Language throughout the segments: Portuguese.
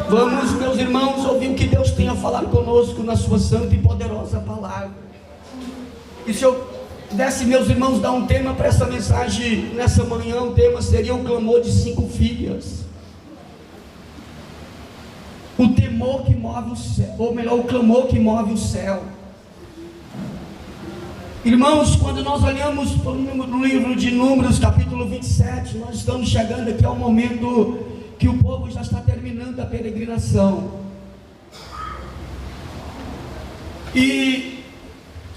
Vamos, meus irmãos, ouvir o que Deus tem a falar conosco na sua santa e poderosa palavra. E se eu pudesse, meus irmãos, dar um tema para essa mensagem nessa manhã, o tema seria o clamor de 5 filhas. O temor que move o céu, ou melhor, o clamor que move o céu. Irmãos, quando nós olhamos para o livro de Números, capítulo 27, nós estamos chegando aqui ao momento que o povo já está terminando a peregrinação. E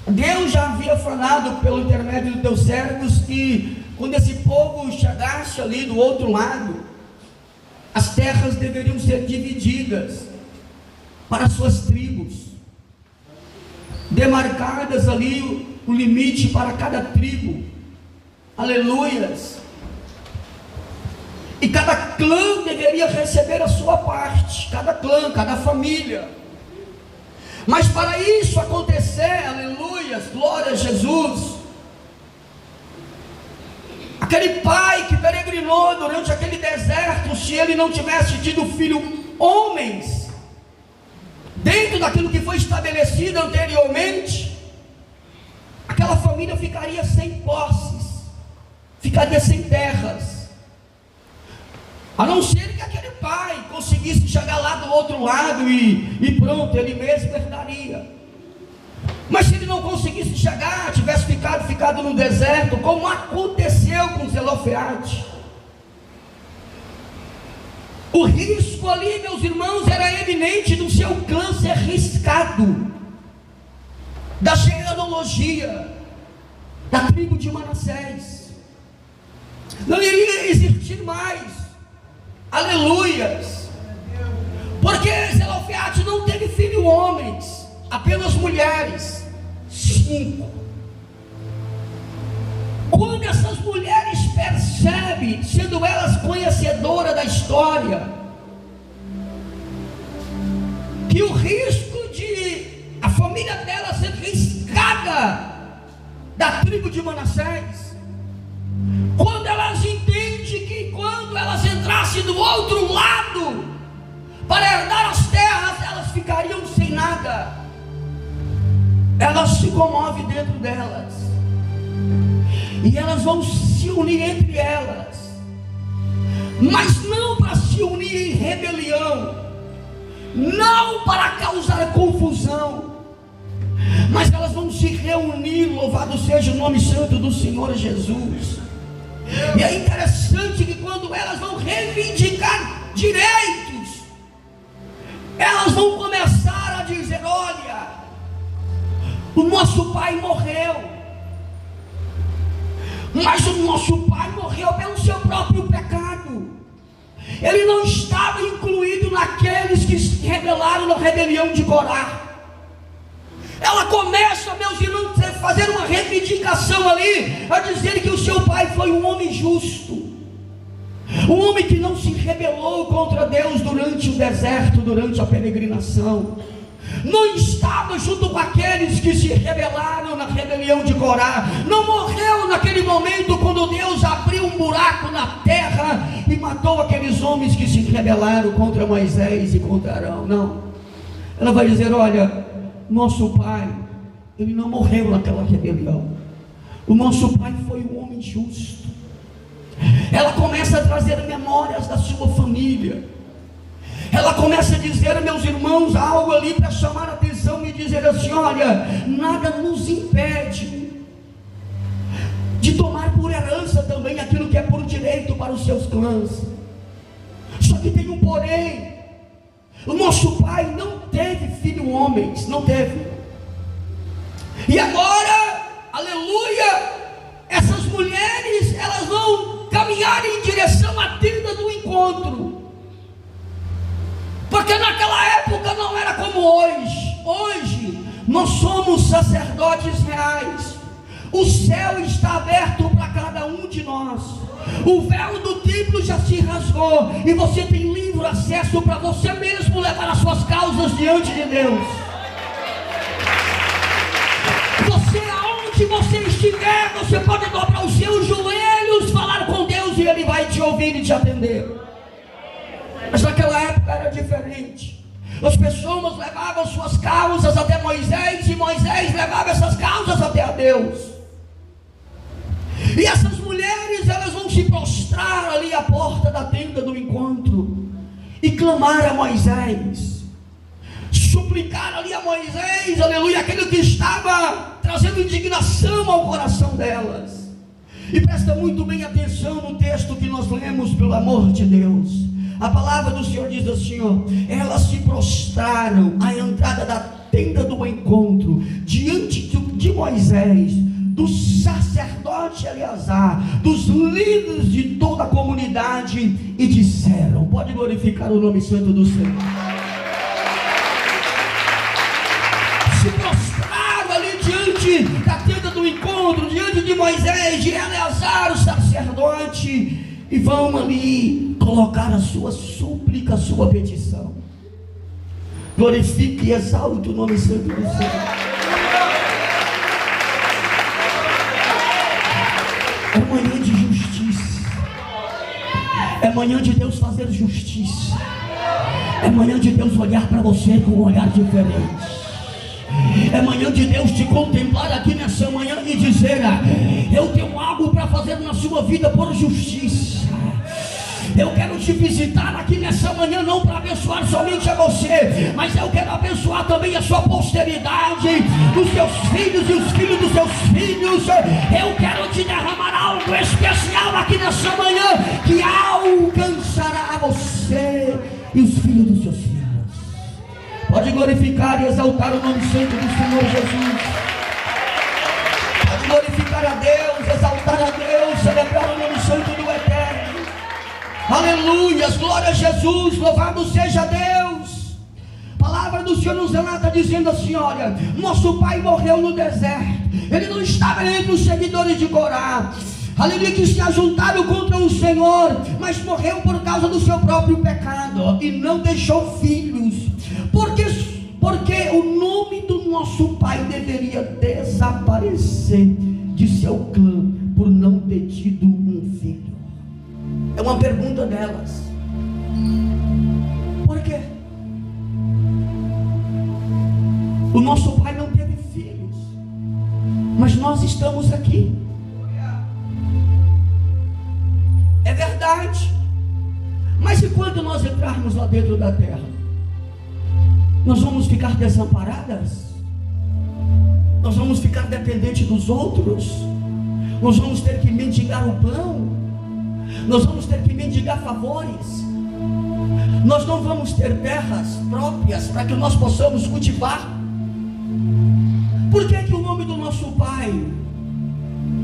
Deus já havia falado pelo intermédio dos teus servos que quando esse povo chegasse ali do outro lado, as terras deveriam ser divididas para suas tribos, demarcadas ali o limite para cada tribo. Aleluias. E cada clã deveria receber a sua parte, cada clã, cada família. Mas para isso acontecer, aleluias, glória a Jesus, aquele pai que peregrinou durante aquele deserto, se ele não tivesse tido filho homens, dentro daquilo que foi estabelecido anteriormente, aquela família ficaria sem posses, ficaria sem terras, a não ser que aquele pai conseguisse chegar lá do outro lado e pronto, ele mesmo herdaria. Mas se ele não conseguisse chegar, tivesse ficado no deserto, como aconteceu com Zelofeade, o risco ali, meus irmãos, era eminente do seu clã ser riscado, da genealogia da tribo de Manassés. Não iria existir mais, aleluias, porque Zelofeade não teve filho homens, apenas mulheres, 5. Quando essas mulheres percebem, sendo elas conhecedoras da história, que o risco de a família dela ser riscada da tribo de Manassés, quando elas entendem que quando elas entrassem do outro lado para herdar as terras, elas ficariam sem nada, elas se comovem dentro delas, e elas vão se unir entre elas, mas não para se unir em rebelião, não para causar confusão, mas elas vão se reunir, louvado seja o nome santo do Senhor Jesus. E é interessante que quando elas vão reivindicar direitos, elas vão começar a dizer: olha, o nosso pai morreu, mas o nosso pai morreu pelo seu próprio pecado, ele não estava incluído naqueles que se rebelaram na rebelião de Corá. Ela começa, meus irmãos, a fazer uma reivindicação ali, a dizer que o seu pai foi um homem justo, um homem que não se rebelou contra Deus durante o deserto, durante a peregrinação, não estava junto com aqueles que se rebelaram na rebelião de Corá, não morreu naquele momento quando Deus abriu um buraco na terra e matou aqueles homens que se rebelaram contra Moisés e contra Arão. Não, ela vai dizer: olha, nosso pai, ele não morreu naquela rebelião, o nosso pai foi um homem justo. Ela começa a trazer memórias da sua família, ela começa a dizer, meus irmãos, algo ali para chamar a atenção e dizer assim: olha, nada nos impede de tomar por herança também aquilo que é por direito para os seus clãs. Só que tem um porém: o nosso pai não teve filho homens, não teve. E agora, aleluia, essas mulheres, elas vão caminhar em direção à tenda do encontro, porque naquela época não era como hoje. Hoje nós somos sacerdotes reais, o céu está aberto para cada um de nós, o véu do templo já se rasgou e você tem livre acesso para você mesmo levar as suas causas diante de Deus. Você, aonde você estiver, você pode dobrar os seus joelhos, falar com Deus e Ele vai te ouvir e te atender. Mas naquela época era diferente. As pessoas levavam suas causas até Moisés, e Moisés levava essas causas até a Deus. E essas mulheres, elas vão se prostrar ali à porta da tenda do encontro e clamar a Moisés, suplicar ali a Moisés, aleluia, aquele que estava trazendo indignação ao coração delas. E presta muito bem atenção no texto que nós lemos, pelo amor de Deus. A palavra do Senhor diz assim, ó: elas se prostraram à entrada da tenda do encontro, diante de Moisés, do sacerdote Eleazar, dos líderes de toda a comunidade, e disseram: pode glorificar o nome santo do Senhor. Se prostraram ali diante da tenda do encontro, diante de Moisés, de Eleazar, o sacerdote, e vão ali colocar a sua súplica, a sua petição. Glorifique e exalte o nome santo do Senhor. É manhã de justiça. É manhã de Deus fazer justiça. É manhã de Deus olhar para você com um olhar diferente. É manhã de Deus te contemplar aqui nessa manhã e dizer: eu tenho algo para fazer na sua vida por justiça. Eu quero te visitar aqui nessa manhã, não para abençoar somente a você, mas eu quero abençoar também a sua posteridade, os seus filhos e os filhos dos seus filhos. Eu quero te derramar algo especial aqui nessa manhã, que alcançará você e os filhos dos seus filhos. Pode glorificar e exaltar o nome santo do Senhor Jesus. Pode glorificar a Deus, exaltar a Deus, celebrar o nome santo do Eterno. Aleluias, glória a Jesus, louvado seja Deus. A palavra do Senhor nos relata dizendo assim: olha, nosso pai morreu no deserto. Ele não estava entre os seguidores de Corá, aleluia, que se ajuntaram contra o Senhor, mas morreu por causa do seu próprio pecado e não deixou filhos. Porque o nome do nosso pai deveria desaparecer de seu clã por não ter tido um filho. É uma pergunta delas. Por quê? O nosso pai não teve filhos, mas nós estamos aqui. É verdade. Mas e quando nós entrarmos lá dentro da terra? Nós vamos ficar desamparadas? Nós vamos ficar dependentes dos outros? Nós vamos ter que mendigar o pão? Nós vamos ter que mendigar favores? Nós não vamos ter terras próprias para que nós possamos cultivar? Por que que o nome do nosso pai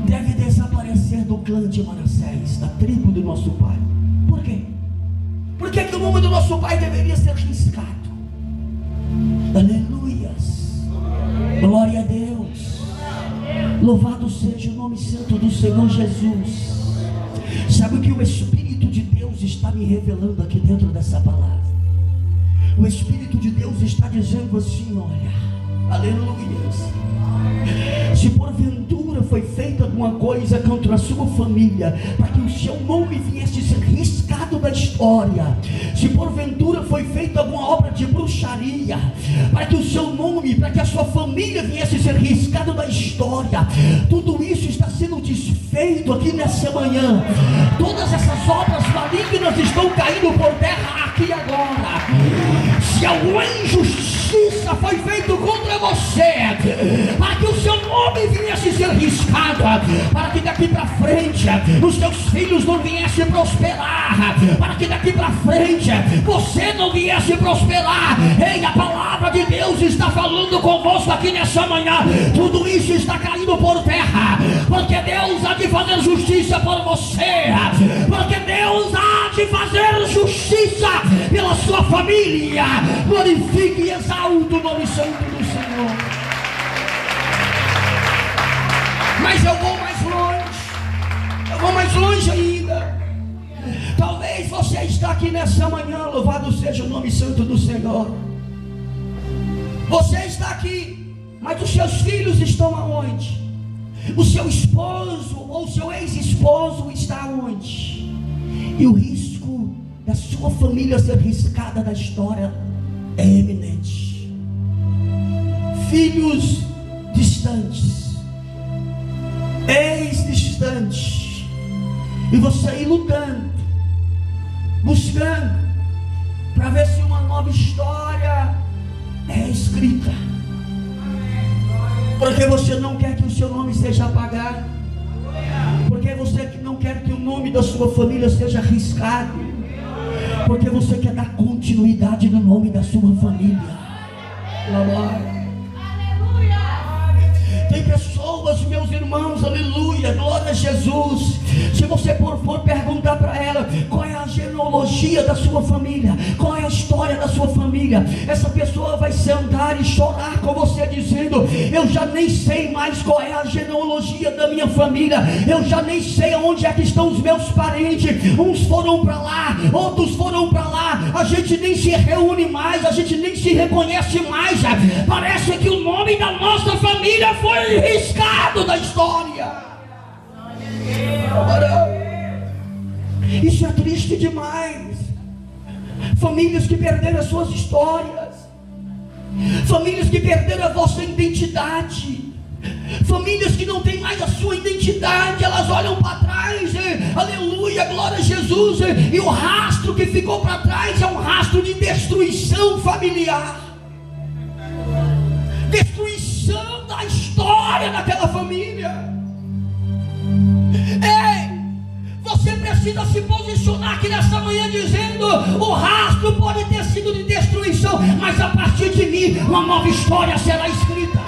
deve desaparecer do clã de Manassés, da tribo do nosso pai? Por quê? Por que que o nome do nosso pai deveria ser riscado? Aleluias, glória a Deus, louvado seja o nome santo do Senhor Jesus. Sabe o que o Espírito de Deus está me revelando aqui dentro dessa palavra? O Espírito de Deus está dizendo assim: olha, aleluias, se porventura foi feita alguma coisa contra a sua família, para que o seu nome viesse ser riscado da história, se porventura foi feita alguma obra de bruxaria, para que o seu nome, para que a sua família viesse ser riscado da história, tudo isso está sendo desfeito aqui nessa manhã. Todas essas obras malignas estão caindo por terra aqui agora. Se alguma injustiça foi feita contra você, para que o seu nome viesse ser riscado, para que daqui para frente os seus filhos não viessem prosperar, para que daqui para frente você não viesse prosperar. Ei, a palavra de Deus está falando convosco aqui nessa manhã. Tudo isso está caindo por terra, porque Deus há de fazer justiça por você, porque Deus há de fazer justiça pela sua família. Glorifique e exalte o nome santo do Senhor. Mas eu vou mais longe ainda. Talvez você está aqui nessa manhã, louvado seja o nome santo do Senhor. Você está aqui, mas os seus filhos estão aonde? O seu esposo ou o seu ex-esposo está aonde? E o risco da sua família ser riscada da história é eminente. Filhos distantes, ex-distantes, e você ir lutando, buscando, para ver se uma nova história é escrita, porque você não quer que o seu nome seja apagado, porque você não quer que o nome da sua família seja riscado, porque você quer dar continuidade no nome da sua família. Glória. Tem pessoas, meus irmãos, aleluia, glória a Jesus. Se você for perguntar para ela qual é a genealogia da sua família, qual é a história da sua família, essa pessoa vai sentar e chorar com você dizendo: eu já nem sei mais qual é a genealogia da minha família, eu já nem sei onde é que estão os meus parentes, uns foram para lá, outros foram para lá, a gente nem se reúne mais, a gente nem se reconhece mais, parece que o nome da nossa família foi riscado da história. Isso é triste demais. Famílias que perderam as suas histórias, famílias que perderam a vossa identidade, famílias que não têm mais a sua identidade. Elas olham para trás, aleluia, glória a Jesus, e o rastro que ficou para trás é um rastro de destruição familiar, destruição da história daquela família. Ei, você precisa se posicionar aqui nessa manhã dizendo: o rastro pode ter sido de destruição, mas a partir de mim uma nova história será escrita.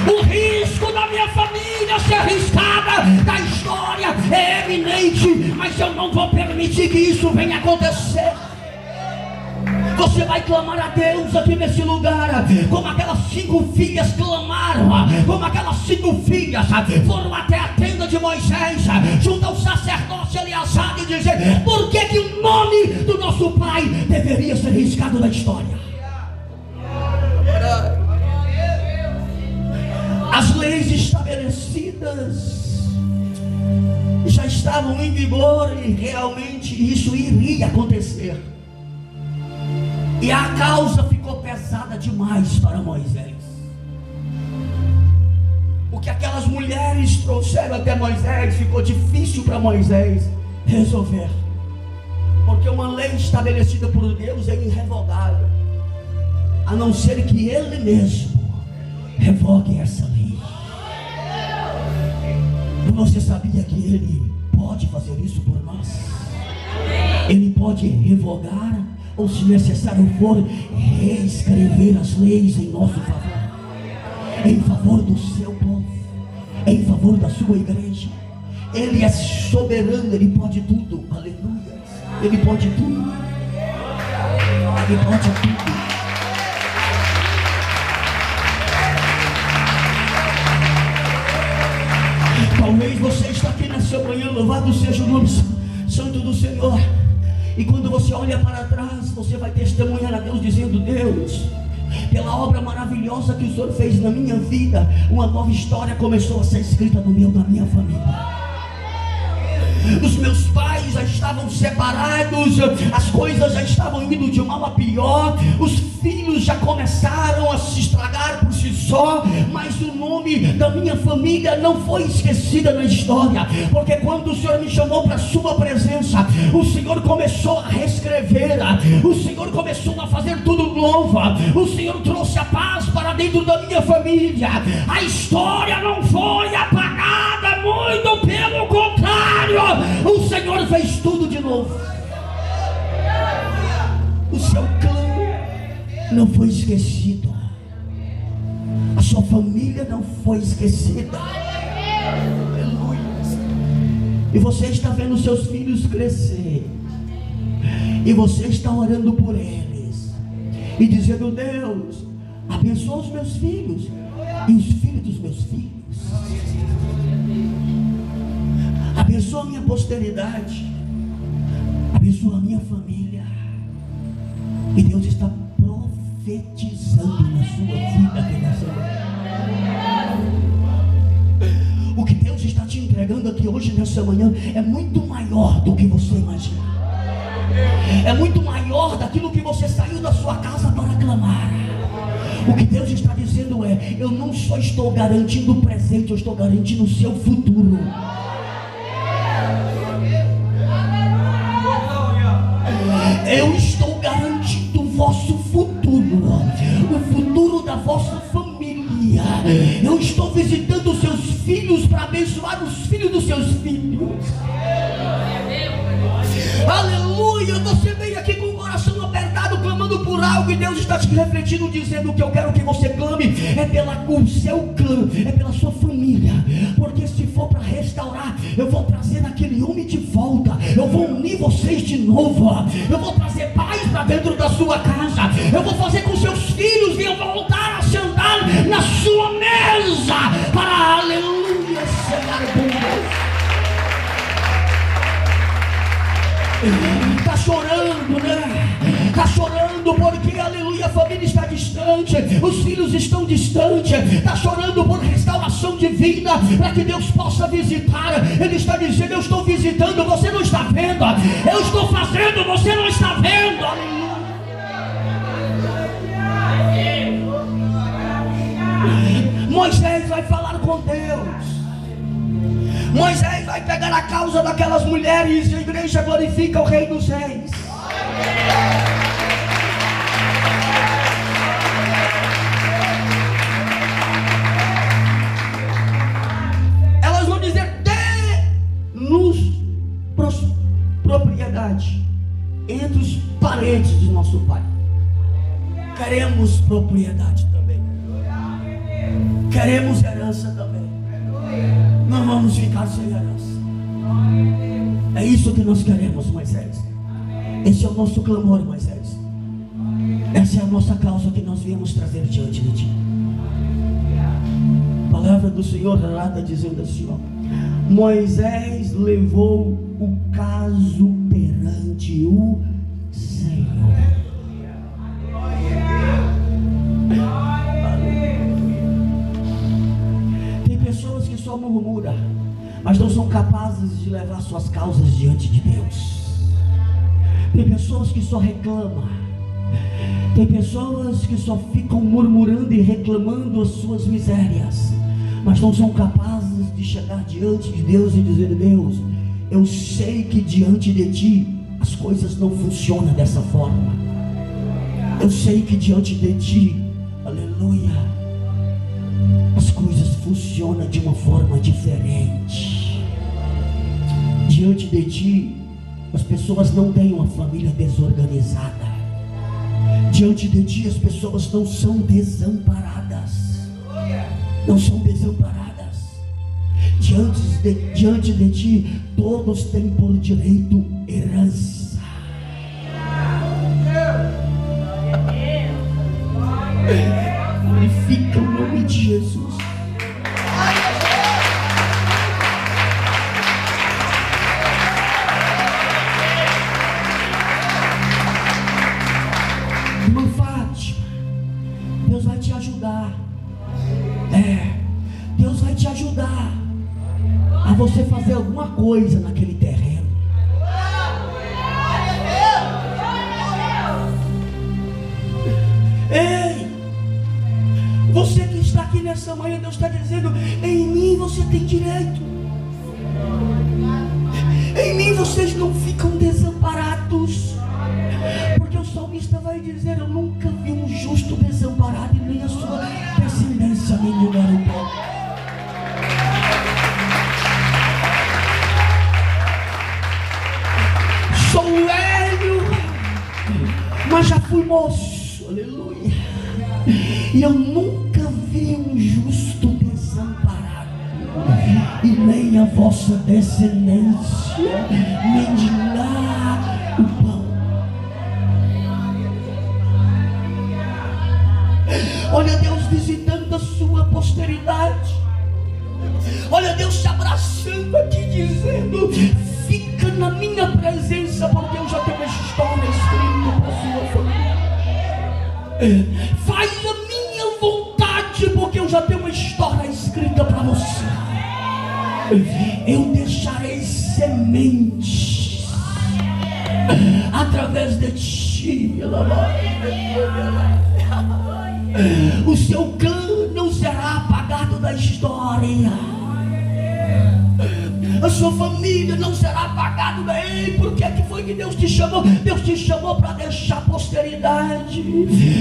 O risco da minha família ser riscada da história é eminente, mas eu não vou permitir que isso venha acontecer. Você vai clamar a Deus aqui nesse lugar, como aquelas 5 filhas clamaram, como aquelas 5 filhas foram até a tenda de Moisés, junto ao sacerdote Eleazar, e dizer: por que que o nome do nosso pai deveria ser riscado da história? As leis estabelecidas já estavam em vigor e realmente isso iria acontecer. E a causa ficou pesada demais para Moisés. O que aquelas mulheres trouxeram até Moisés ficou difícil para Moisés resolver, porque uma lei estabelecida por Deus é irrevogável, a não ser que Ele mesmo revogue essa lei. E você sabia que Ele pode fazer isso por nós? Ele pode revogar, ou se necessário for, reescrever as leis em nosso favor, em favor do seu povo, em favor da sua igreja. Ele é soberano, Ele pode tudo, aleluia. Ele pode tudo, Ele pode tudo. Talvez você está aqui nessa manhã, louvado seja o nome santo do Senhor, e quando você olha para trás, você vai testemunhar a Deus dizendo: Deus, pela obra maravilhosa que o Senhor fez na minha vida, uma nova história começou a ser escrita no meu, na minha família. Os meus pais já estavam separados, as coisas já estavam indo de mal a pior, os filhos já começaram a se estragar por si só, mas o nome da minha família não foi esquecida na história, porque quando o Senhor me chamou para a sua presença, o Senhor começou a reescrever, o Senhor começou a fazer tudo novo, o Senhor trouxe a paz para dentro da minha família. A história não foi apagada, muito pelo contrário, o Senhor fez tudo de novo. O seu clã não foi esquecido, a sua família não foi esquecida. Aleluia. E você está vendo seus filhos crescer, e você está orando por eles e dizendo: Deus, abençoa os meus filhos e os filhos dos meus filhos, abençoa a minha posteridade, abençoa a minha família. E Deus está profetizando na sua vida aqui nessa manhã. O que Deus está te entregando pregando aqui hoje nessa manhã é muito maior do que você imagina. É muito maior daquilo que você saiu da sua casa para clamar. O que Deus está dizendo é: eu não só estou garantindo o presente, eu estou garantindo o seu futuro. Eu estou garantindo o vosso futuro, o futuro da vossa família. Eu estou visitando os seus filhos para abençoar os filhos dos seus filhos. Aleluia. Você veio aqui com o coração apertado, clamando por algo, e Deus está te refletindo, dizendo: o que eu quero que você clame é pelo seu clã, é pela sua família. Porque se for para restaurar, eu vou trazer aquele homem de volta, eu vou unir vocês de novo, eu vou trazer paz para dentro da sua casa, eu vou fazer com seus filhos venham voltar a sentar na sua mesa para, aleluia, cear com Deus. Está chorando, né? Está chorando porque, aleluia, a família está distante, os filhos estão distantes. Está chorando por restauração de vida, para que Deus possa visitar. Ele está dizendo: eu estou visitando, você não está vendo. Eu estou fazendo, você não está vendo. Aleluia. Moisés vai falar com Deus. Moisés vai pegar a causa daquelas mulheres, e a igreja glorifica o Rei dos Reis. Elas vão dizer: dê-nos propriedade entre os parentes de nosso pai. Queremos propriedade também. Queremos herança também. Não vamos ficar sem herança. É isso que nós queremos, Moisés. Esse é o nosso clamor, Moisés. Essa é a nossa causa que nós viemos trazer diante de ti. A palavra do Senhor relata dizendo assim, ó: Moisés levou o caso perante o Senhor. Tem pessoas que só murmuram, mas não são capazes de levar suas causas diante de Deus. Tem pessoas que só reclamam. Tem pessoas que só ficam murmurando e reclamando as suas misérias, mas não são capazes de chegar diante de Deus e dizer: Deus, eu sei que diante de ti as coisas não funcionam dessa forma. Eu sei que diante de ti, aleluia, as coisas funcionam de uma forma diferente. Diante de ti, as pessoas não têm uma família desorganizada. Diante de ti, as pessoas não são desamparadas. Não são desamparadas. Diante de ti, todos têm por direito herança. Glorifica o nome de Jesus. Irmã Fátima, Deus vai te ajudar. Deus vai te ajudar a você fazer alguma coisa naquele terreno. Ei, você que está aqui nessa manhã, Deus está dizendo: em mim você tem direito. Em mim vocês não ficam desamparados. Porque o salmista vai dizer: eu nunca vi um justo desamparado, e nem a sua descendência mendigar o pão. Sou velho, mas já fui moço, aleluia. E eu nunca vi um justo desamparado, e nem a vossa descendência mendigar o pão. Olha Deus visitando a sua posteridade. Olha Deus te abraçando aqui, dizendo: fica na minha presença, porque eu já tenho uma história escrita para a sua família. Faz a minha vontade, porque eu já tenho uma história escrita para você. Eu sementes através de ti. O seu clã não será apagado da história. A sua família não será apagada daí. Por que foi que Deus te chamou? Deus te chamou para deixar posteridade.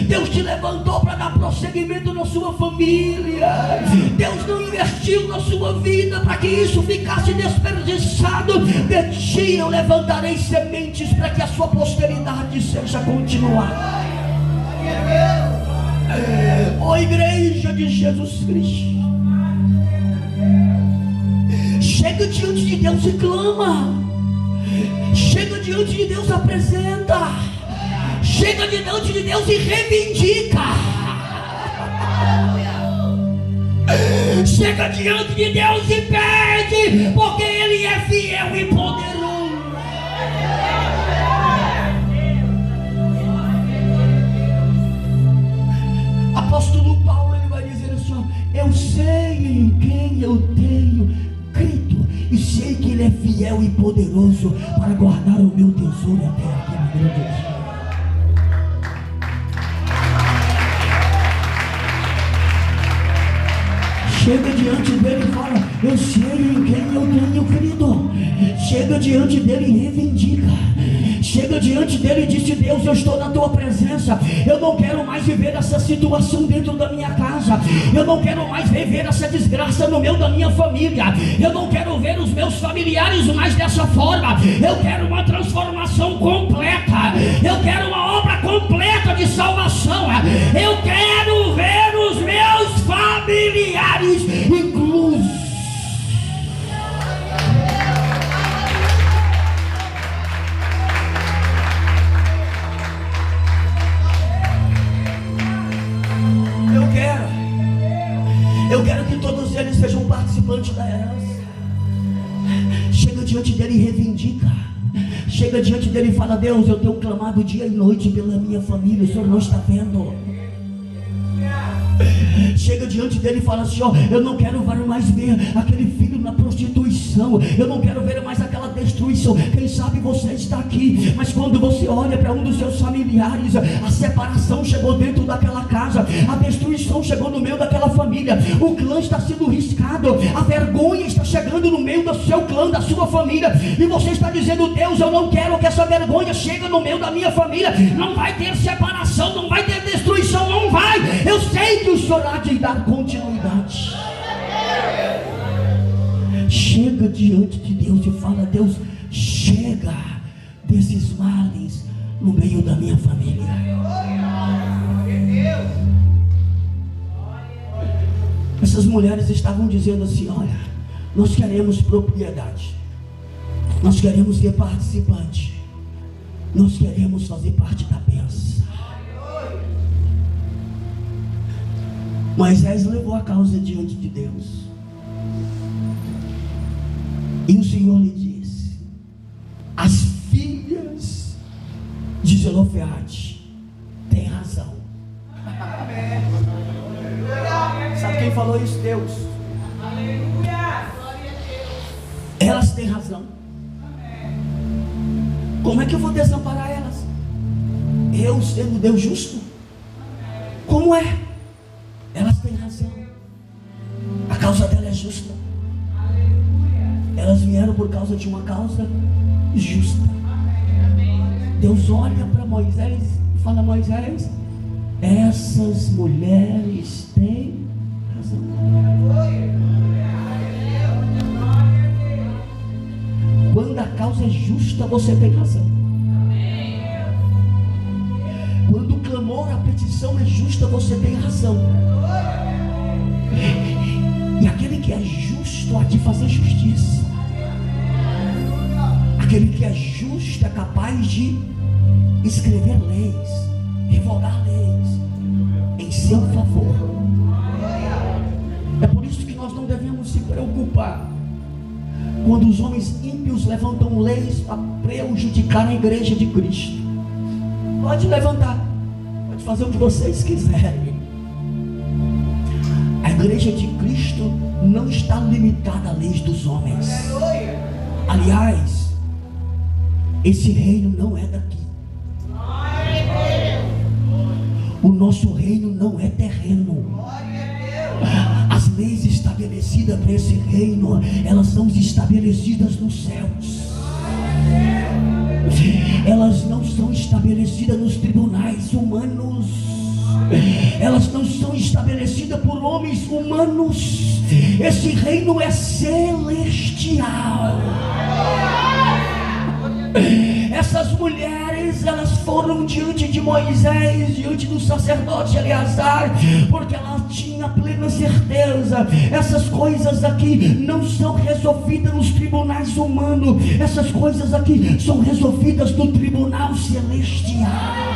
Deus te levantou para dar prosseguimento na sua família. Deus não investiu na sua vida para que isso ficasse desperdiçado. De ti eu levantarei sementes para que a sua posteridade seja continuada. Ó igreja de Jesus Cristo, chega diante de Deus e clama. Chega diante de Deus e apresenta. Chega diante de Deus e reivindica. Chega diante de Deus e pede, porque Ele é fiel e poderoso. Apóstolo Paulo, ele vai dizer assim: eu sei em quem eu tenho crido e sei que Ele é fiel e poderoso para guardar o meu tesouro até aquele grande dia. Chega diante dele e fala: eu sei em quem eu tenho crido. Chega diante dele e reivindica. Chega diante dele e diz: Deus, eu estou na tua presença. Eu não quero mais viver essa situação dentro da minha casa. Eu não quero mais viver essa desgraça no meio da minha família. Eu não quero ver os meus familiares mais dessa forma. Eu quero uma transformação completa. Eu quero uma obra completa de salvação. Eu quero ver os meus familiares inclusos. Eu quero que todos eles sejam participantes da herança. Chega diante dele e reivindica. Chega diante dele e fala: Deus, eu tenho clamado dia e noite pela minha família, o Senhor não está vendo. Chega diante dele e fala assim: ó, eu não quero mais ver aquele filho na prostituição. Eu não quero ver mais aquela destruição. Quem sabe você está aqui, mas quando você olha para um dos seus familiares, a separação chegou dentro daquela casa, a destruição chegou no meio daquela família, o clã está sendo riscado, a vergonha está chegando no meio do seu clã, da sua família, e você está dizendo: Deus, eu não quero que essa vergonha chegue no meio da minha família. Não vai ter separação, não vai ter destruição, não vai. Eu sei que o Senhor há de dar continuidade. Chega diante de Deus e fala: Deus, chega desses males no meio da minha família. Essas mulheres estavam dizendo assim: olha, nós queremos propriedade, nós queremos ser participante, nós queremos fazer parte da bênção. Moisés levou a causa diante de Deus, e o Senhor lhe disse: as filhas de Zelofeade têm razão. Sabe quem falou isso? Deus. Elas têm razão. Como é que eu vou desamparar elas? Eu sendo Deus justo? Como é? Elas têm razão. A causa dela é justa. Elas vieram por causa de uma causa justa. Deus olha para Moisés e fala: Moisés, essas mulheres têm razão. Quando a causa é justa, você tem razão. Quando o clamor, a petição é justa, você tem razão. E aquele que é justo há de fazer justiça. Aquele que é justo é capaz de escrever leis, revogar leis em seu favor. É por isso que nós não devemos se preocupar quando os homens ímpios levantam leis para prejudicar a igreja de Cristo. Pode levantar, pode fazer o que vocês quiserem. A igreja de Cristo não está limitada a leis dos homens. Aliás, Esse reino não é daqui. O nosso reino não é terreno. As leis estabelecidas para esse reino, elas são estabelecidas nos céus. Elas não são estabelecidas nos tribunais humanos. Elas não são estabelecidas por homens humanos. Esse reino é celestial. Essas mulheres, elas foram diante de Moisés, diante do sacerdote Eleazar, porque elas tinham plena certeza. Essas coisas aqui não são resolvidas nos tribunais humanos. Essas coisas aqui são resolvidas no tribunal celestial.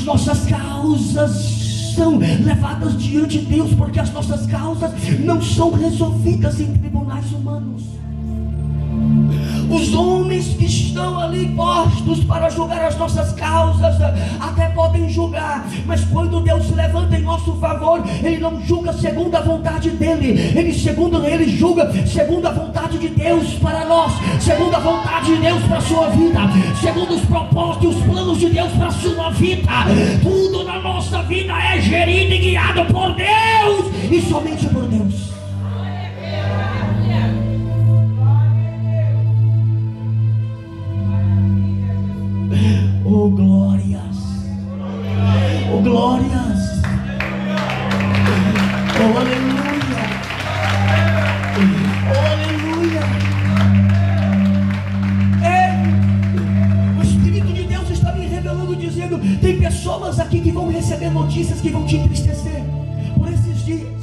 Nossas causas são levadas diante de Deus, porque as nossas causas não são resolvidas em tribunais humanos. Os homens que estão ali postos para julgar as nossas causas até podem julgar, mas quando Deus se levanta em nosso favor, Ele não julga segundo a vontade dEle. Ele julga segundo a vontade de Deus para nós, segundo a vontade de Deus para a sua vida, segundo os propósitos e os planos de Deus para a sua vida. Tudo na nossa vida é gerido e guiado por Deus e somente por Deus. Oh glórias, oh glórias, oh aleluia, oh aleluia. O Espírito de Deus está me revelando, dizendo: tem pessoas aqui que vão receber notícias que vão te entristecer por esses dias.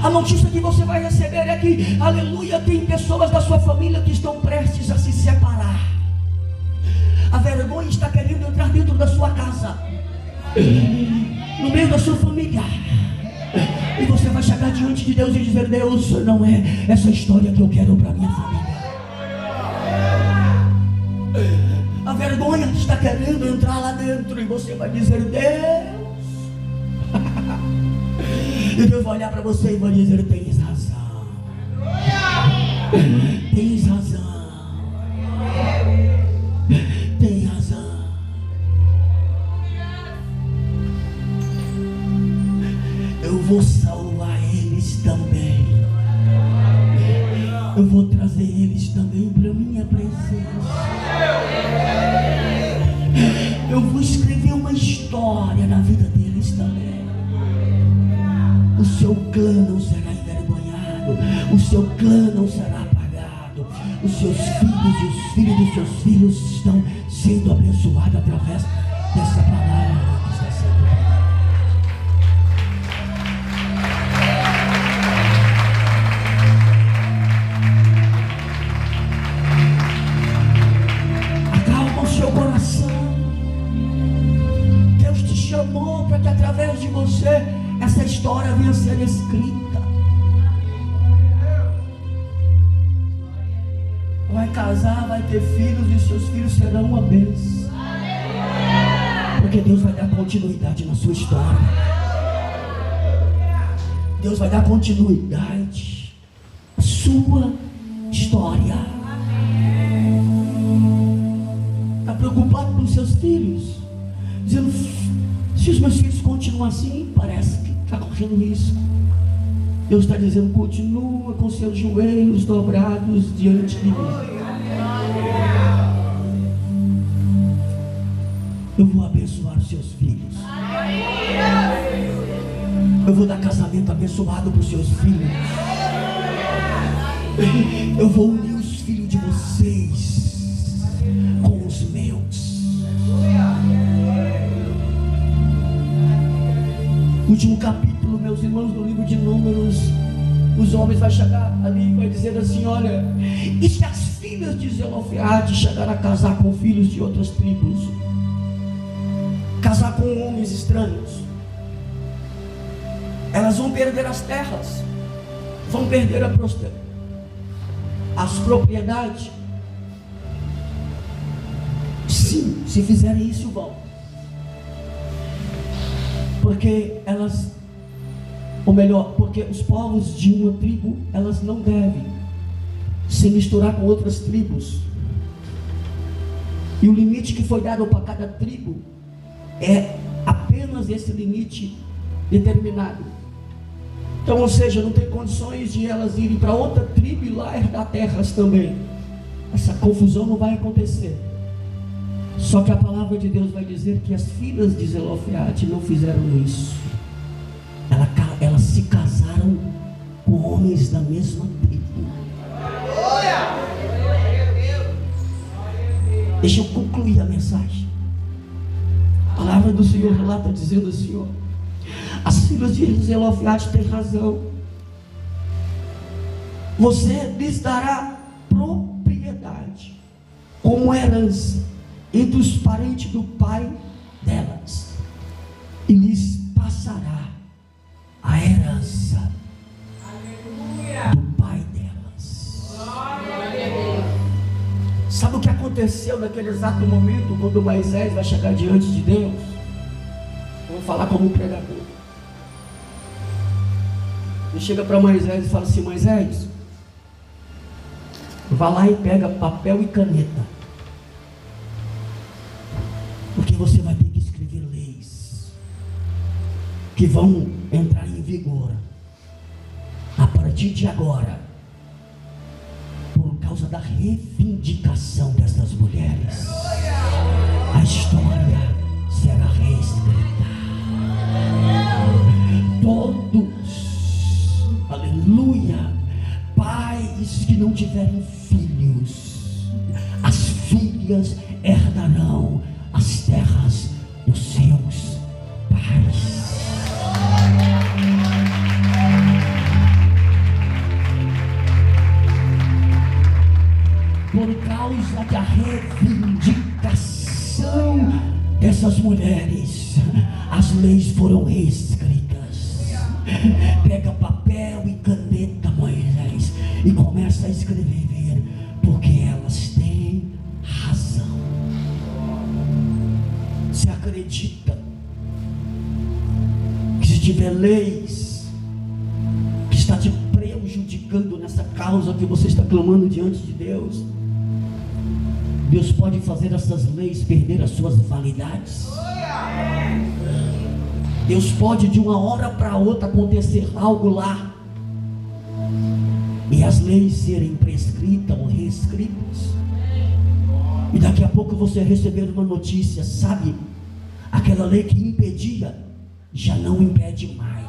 A notícia que você vai receber é que, aleluia, tem pessoas da sua família que estão prestes a se separar. A vergonha está querendo entrar dentro da sua casa, no meio da sua família. E você vai chegar diante de Deus e dizer: Deus, não é essa história que eu quero para minha família. A vergonha está querendo entrar lá dentro e você vai dizer: Deus. E Deus vai olhar para você e vai dizer: tens razão, tens razão. Tem razão. Eu vou salvar eles também. Eu vou trazer eles também para minha presença. Eu vou escrever uma história na vida deles também. O seu clã não será envergonhado. O seu clã não será apagado. Os seus filhos e os filhos dos seus filhos estão sendo abençoados através dessa palavra que está sendo pregada. Acalma o seu coração. Deus te chamou para que através de você essa história venha a ser escrita. Vai casar, vai ter filhos e seus filhos serão uma bênção. Porque Deus vai dar continuidade na sua história. Deus vai dar continuidade à sua história. Está preocupado com seus filhos? Dizendo: se os meus filhos continuam assim, parece que está correndo risco. Deus está dizendo: continua com seus joelhos dobrados diante de mim. Eu vou abençoar os seus filhos. Eu vou dar casamento abençoado para os seus filhos. Eu vou unir os filhos de vocês com os meus. Último capítulo, meus irmãos, do livro de Números. Os homens vão chegar ali e vai dizer assim: olha, e se as filhas de Zelofehade chegarem a casar com filhos de outras tribos, casar com homens estranhos, elas vão perder as terras, vão perder as propriedades. Sim, se fizerem isso, vão. Porque elas, ou melhor, porque os povos de uma tribo, elas não devem se misturar com outras tribos. E o limite que foi dado para cada tribo é apenas esse limite determinado. Então, ou seja, não tem condições de elas irem para outra tribo e lá herdar terras também. Essa confusão não vai acontecer. Só que a palavra de Deus vai dizer que as filhas de Zelofeade não fizeram isso. Elas se casaram com homens da mesma tribo. Deixa eu concluir a mensagem. A palavra do Senhor relata dizendo assim, ó: as filhas de Zelofeade têm razão. Você lhes dará propriedade como herança entre os parentes do pai delas, e lhes passará a herança do pai delas. Sabe o que aconteceu naquele exato momento, quando Moisés vai chegar diante de Deus? Vou falar como um pregador. Ele chega para Moisés e fala assim: Moisés, vá lá e pega papel e caneta, porque você vai ter que escrever leis que vão entrar em vigor a partir de agora, por causa da reivindicação dessas mulheres. A história será reescrita. Todos, aleluia, pais que não tiverem filhos, as filhas herdarão as terras dos seus pais. Por causa da reivindicação dessas mulheres, as leis foram reescritas. Pega papel e caneta, Moisés, e começa a escrever, porque elas têm razão. Você acredita que se tiver leis que está te prejudicando nessa causa que você está clamando diante de Deus, Deus pode fazer essas leis perder as suas validades? Deus pode de uma hora para outra acontecer algo lá e as leis serem prescritas ou reescritas, e daqui a pouco você receber uma notícia: sabe, aquela lei que impedia já não impede mais,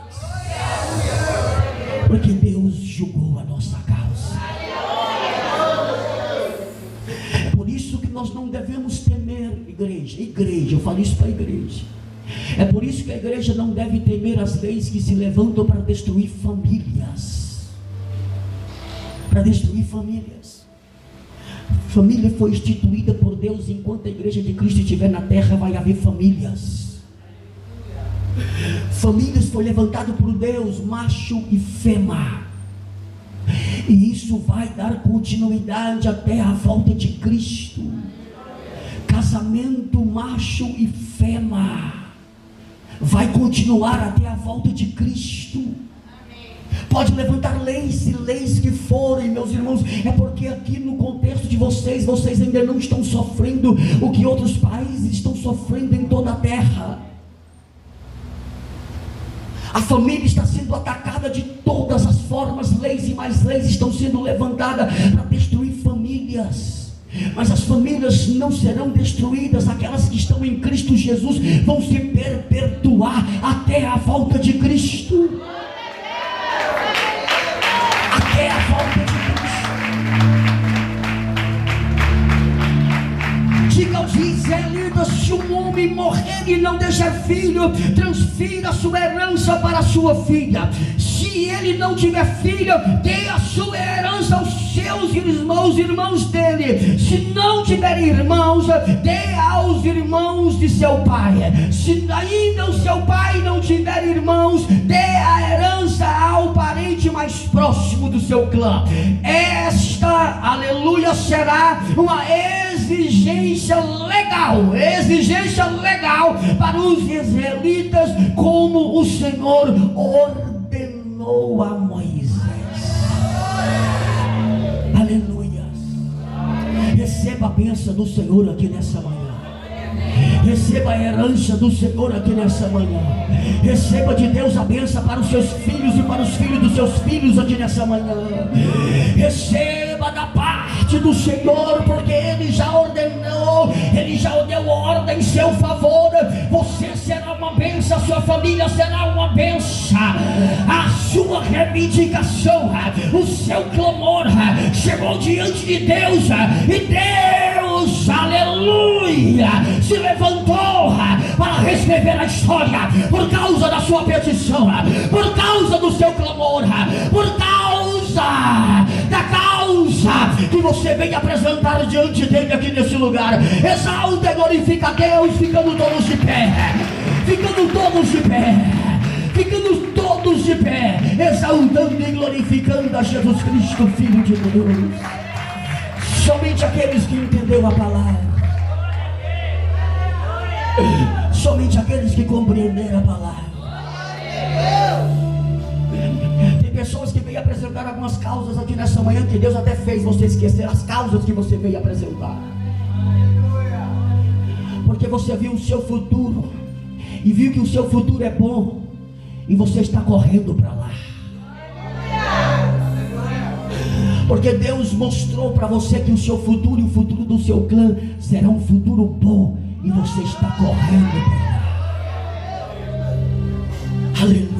porque Deus julgou a nossa causa. É por isso que nós não devemos temer, igreja, eu falo isso para a igreja. É por isso que a igreja não deve temer as leis que se levantam para destruir famílias. Família foi instituída por Deus. Enquanto a igreja de Cristo estiver na terra, vai haver famílias. Famílias foi levantado por Deus, macho e fêmea, e isso vai dar continuidade até a volta de Cristo. Casamento macho e fêmea vai continuar até a volta de Cristo. Pode levantar leis e leis que forem, meus irmãos, é porque aqui no contexto de vocês ainda não estão sofrendo o que outros países estão sofrendo em toda a terra. A família está sendo atacada de todas as formas. Leis e mais leis estão sendo levantadas para destruir famílias. Mas as famílias não serão destruídas. Aquelas que estão em Cristo Jesus vão se perpetuar até a volta de Cristo. Até a volta de Cristo. Diga aos israelitas: se um homem morrer e não deixar filho, transfira a sua herança para a sua filha. Se Se ele não tiver filho, dê a sua herança aos seus irmãos dele. Se não tiver irmãos, dê aos irmãos de seu pai. Se ainda o seu pai não tiver irmãos, dê a herança ao parente mais próximo do seu clã. Esta, aleluia, será uma exigência legal para os israelitas, como o Senhor ordenou a Moisés. Aleluia. Receba a bênção do Senhor aqui nessa manhã. Receba a herança do Senhor aqui nessa manhã. Receba de Deus a bênção para os seus filhos e para os filhos dos seus filhos aqui nessa manhã. Receba da parte do Senhor, porque Ele já ordenou, Ele já deu ordem em seu favor. Você será uma bênção, a sua família será uma bênção. A sua reivindicação, o seu clamor chegou diante de Deus, e Deus, aleluia, se levantou para reescrever a história por causa da sua petição, por causa do seu clamor, por causa da causa que você vem apresentar diante dele aqui nesse lugar. Exalta e glorifica a Deus, ficando todos de pé, exaltando e glorificando a Jesus Cristo, Filho de Deus. Somente aqueles que entenderam a palavra, somente aqueles que compreenderam a palavra. Tem pessoas que veio apresentar algumas causas aqui nessa manhã, que Deus até fez você esquecer as causas que você veio apresentar, porque você viu o seu futuro e viu que o seu futuro é bom, e você está correndo para lá, porque Deus mostrou para você que o seu futuro e o futuro do seu clã será um futuro bom, e você está correndo para lá. Aleluia.